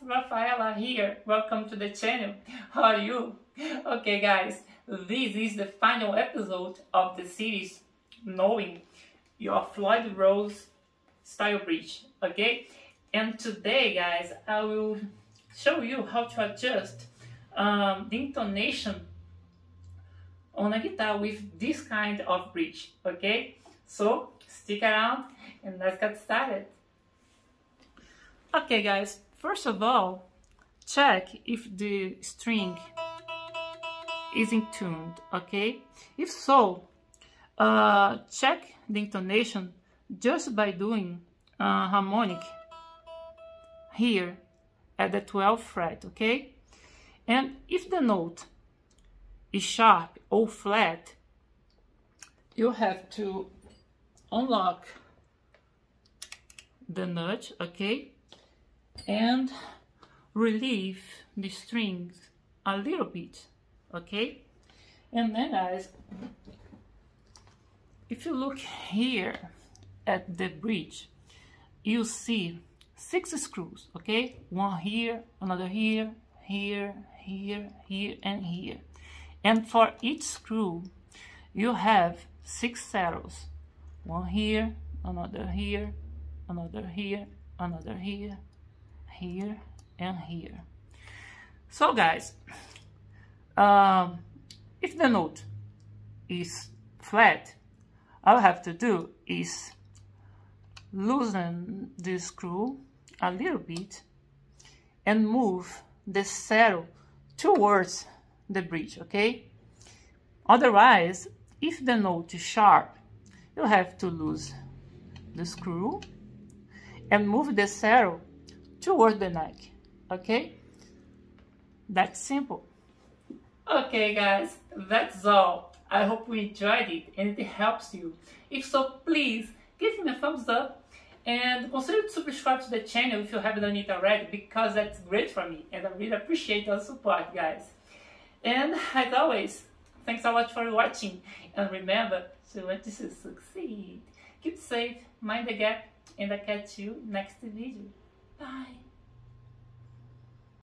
Rafaela here. Welcome to the channel. How are you? Okay guys, this is the final episode of the series Knowing Your Floyd Rose Style Bridge. Okay, and today guys I will show you how to adjust the intonation on a guitar with this kind of bridge. Okay, so stick around and let's get started. Okay guys, first of all, check if the string is in tuned, okay? If so, check the intonation just by doing harmonic here at the 12th fret, okay? And if the note is sharp or flat, you have to unlock the nut, okay? And relieve the strings a little bit, okay? And then guys, if you look here at the bridge, you see 6 screws, okay? One here, another here, here, here, here, and here. And for each screw, you have 6 saddles. One here, another here, another here, another here, here, and here. So guys, if the note is flat, all I have to do is loosen the screw a little bit and move the saddle towards the bridge, okay? Otherwise, if the note is sharp, you have to lose the screw and move the saddle towards the neck, okay? That's simple. Okay guys, that's all. I hope you enjoyed it and it helps you. If so, please give me a thumbs up and consider to subscribe to the channel if you haven't done it already, because that's great for me and I really appreciate your support guys. And as always, thanks so much for watching, and remember to want to succeed. Keep safe, mind the gap, and I'll catch you next video. Bye.